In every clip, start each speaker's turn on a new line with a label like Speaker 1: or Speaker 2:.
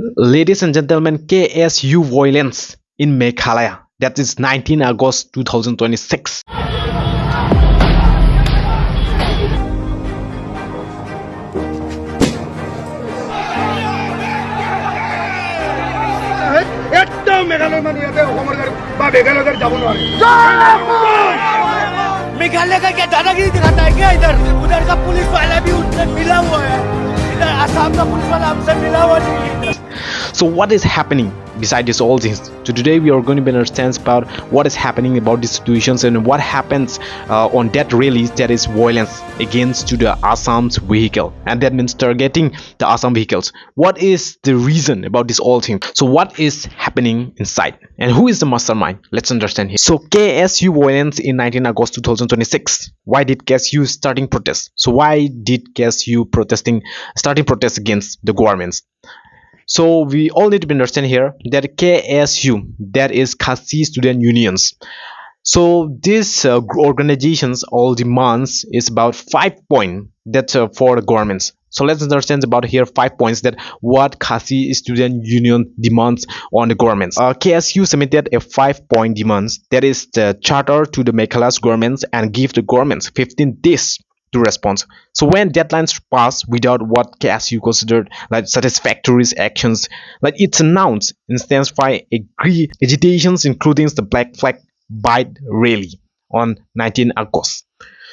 Speaker 1: Ladies and gentlemen, KSU violence in Meghalaya. That is 19 August 2026.
Speaker 2: Meghalaya का क्या दादागिरी दिखाता है क्या इधर उधर का पुलिस वाला भी उनसे मिला हुआ है इधर असम का पुलिस वाला हमसे मिला हुआ नहीं.
Speaker 1: So what is happening beside this all things? So today we are going to understand about what is happening about these situations and what happens on that release, that is violence against to the Assam's vehicle, and that means targeting the Assam vehicles. What is the reason about this all thing? So what is happening inside and who is the mastermind? Let's understand here. So KSU violence in 19 August 2026. Why did KSU starting protest? So why did KSU starting protest against the governments? So we all need to understand here that KSU, that is Khasi Student Unions. So these organizations all demands is about 5 points that for the governments. So let's understand about here 5 points that what Khasi Student Union demands on the governments. KSU submitted a 5-point demands, that is the charter to the Meghalaya's governments and give the governments 15 days to respond. So when deadlines pass without what KSU considered like satisfactory actions, like it's announced intensify agitations including the Black Flag Bite rally on 19 August.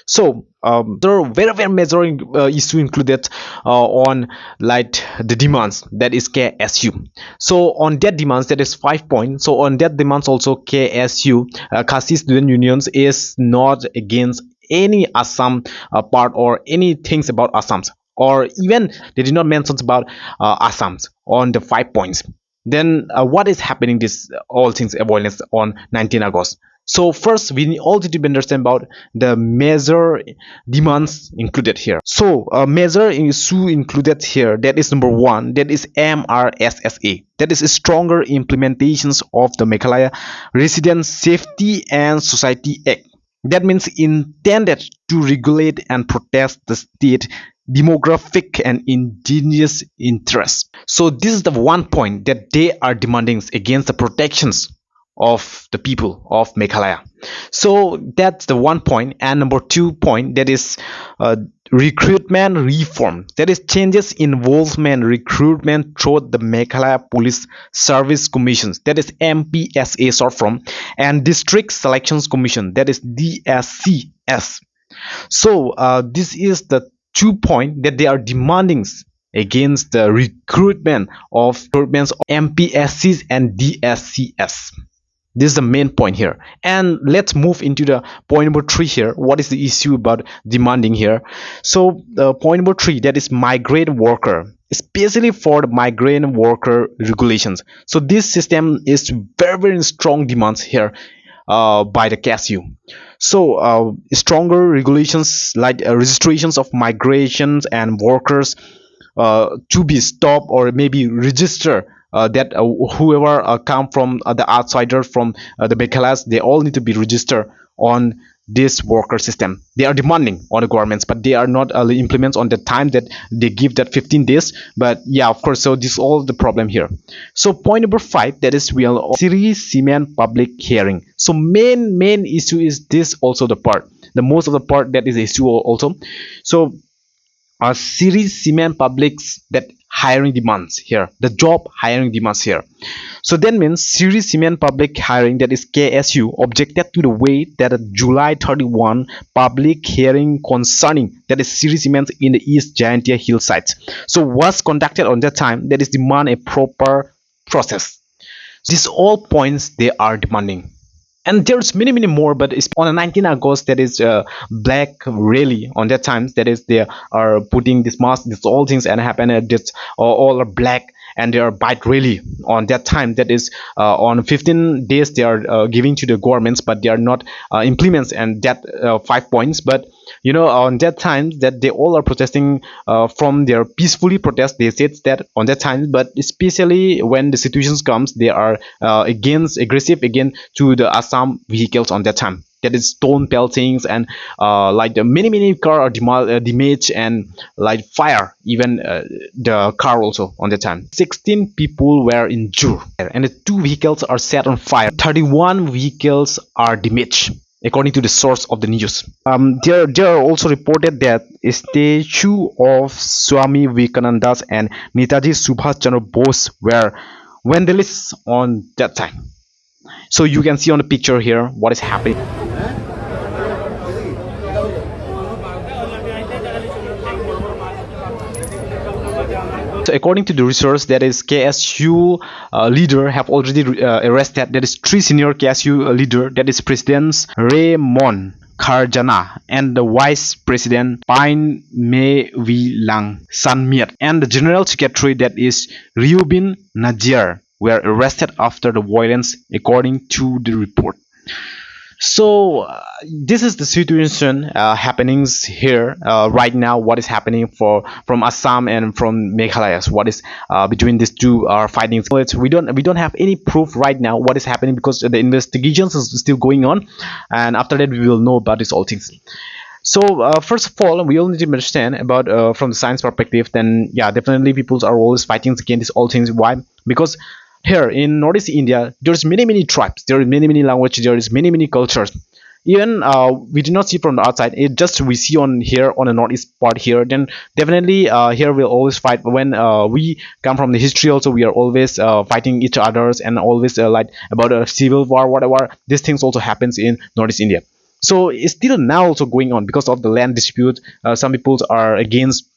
Speaker 1: So there are very major issue included on like the demands, that is KSU. So on that demands, that is 5 points. So on that demands also KSU, Khasi Student Unions is not against any Assam part or any things about Assams, or even they did not mention about Assams on the 5 points. Then what is happening this all things violence on 19 August? So first we all need to understand about the major demands included here. So major issue included here, that is number 1, that is MRSSA, that is stronger implementations of the Meghalaya Resident Safety and Society Act. That means intended to regulate and protect the state demographic and indigenous interests. So this is the 1 point that they are demanding against the protections of the people of Meghalaya. So that's the 1 point. And number 2 point, that is recruitment reform, that is changes involvement recruitment through the Meghalaya Police Service Commissions, that is MPSA short form, and District Selections Commission, that is DSCS. So this is the 2 point that they are demanding against the recruitment of MPSCs and DSCS. This is the main point here. And let's move into the point number 3 here. What is the issue about demanding here? So point number 3, that is migrant worker, especially for the migrant worker regulations. So this system is very strong demands here by the KSU. So stronger regulations like registrations of migrations and workers to be stopped or maybe register that whoever come from the outsider from the Meghalayas, they all need to be registered on this worker system. They are demanding on the governments, but they are not implement on the time that they give that 15 days. But yeah, of course, so this is all the problem here. So point number 5, that is real Shree Cement public hearing. So main issue is this also the part, the most of the part that is issue also. So Shree Cement publics that hiring demands here, the job hiring demands here. So that means Shree Cement public hiring, that is KSU, objected to the way that a July 31 public hearing concerning that is Shree Cement in the East Jayantia hillsides so was conducted on that time, that is demand a proper process. These all points they are demanding. And there's many more, but it's on the 19 August, that is black rally on that time, that is they are putting this mask, this all things and happen at this all are black, and they are bite rally on that time, that is on 15 days they are giving to the governments, but they are not implements and that 5 points. But you know, on that time that they all are protesting from their peacefully protest, they said that on that time, but especially when the situations comes, they are against aggressive again to the Assam vehicles on that time. that is stone peltings and like the many car are damaged and like fire even the car also on the time. 16 people were injured and the 2 vehicles are set on fire. 31 vehicles are damaged according to the source of the news. There are also reported that a statue of Swami Vivekananda's and Netaji Subhash Chandra Bose were vandalized on that time. So you can see on the picture here what is happening. So according to the resource, that is KSU leader have already arrested. That is 3 senior KSU leader, that is President Raymond Kharjana and the Vice President Pain Mevilang Sanmiet and the General Secretary, that is Riubin Najir, were arrested after the violence according to the report. So this is the situation happenings here right now. What is happening from Assam and from Meghalaya? So what is between these two are fighting? We don't have any proof right now what is happening because the investigations is still going on, and after that we will know about this all things. So first of all, we all need to understand about from the science perspective. Then yeah, definitely people are always fighting against these all things. Why? Because here in Northeast India, there's many tribes, there are many languages, there is many cultures. Even we do not see from the outside, it just we see on here on the northeast part here. Then definitely here we'll always fight. When we come from the history also, we are always fighting each others and always like about a civil war, whatever. These things also happens in Northeast India. So it's still now also going on because of the land dispute. Some people are against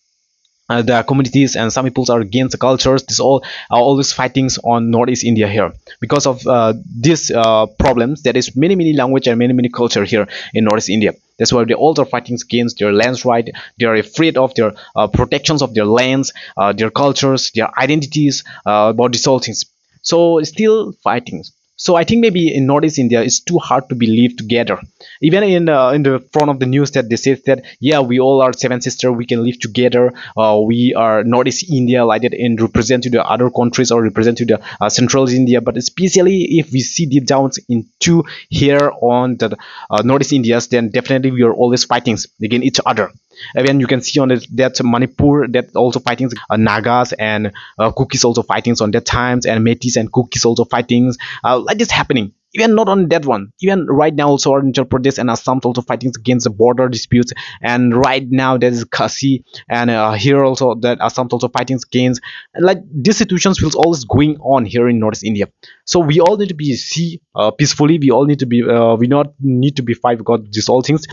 Speaker 1: the communities and some people are against the cultures. This all are always fightings on Northeast India here because of these problems. There is many language and many culture here in Northeast India. That's why they all are fighting against their lands right. They are afraid of their protections of their lands, their cultures, their identities, about these all things. So still fighting. So I think maybe in Northeast India it's too hard to believe together. Even in the front of the news that they say that yeah, we all are seven sisters, we can live together. We are Northeast India like that and represent to the other countries or represent to the Central India. But especially if we see deep down into here on the Northeast Indias, then definitely we are always fighting against each other. Again, you can see on that Manipur that also fighting Nagas and Cookies also fighting on that times, and Metis and Cookies also fighting like this happening. Even not on that one, even right now also Arunachal Pradesh and Assam also fighting against the border disputes, and right now there is Khasi and here also that Assam also fighting against, like these situations will always going on here in Northeast India. So we all need to be see peacefully. We all need to be we not need to be fight because these all things.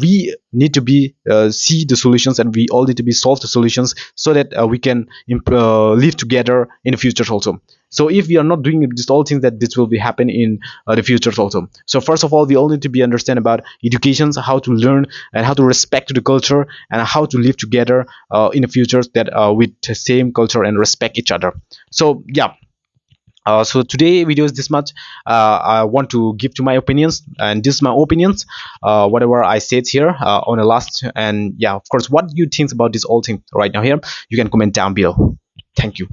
Speaker 1: We need to be see the solutions, and we all need to be solve the solutions so that we can live together in the future also. So if we are not doing this all things, that this will be happen in the future also. So first of all, we all need to be understand about educations, how to learn and how to respect the culture and how to live together in the future that with the same culture and respect each other. So yeah. So today video is this much. I want to give to my opinions, and this is my opinions, whatever I said here on the last. And yeah, of course, what do you think about this all thing right now here, you can comment down below. Thank you.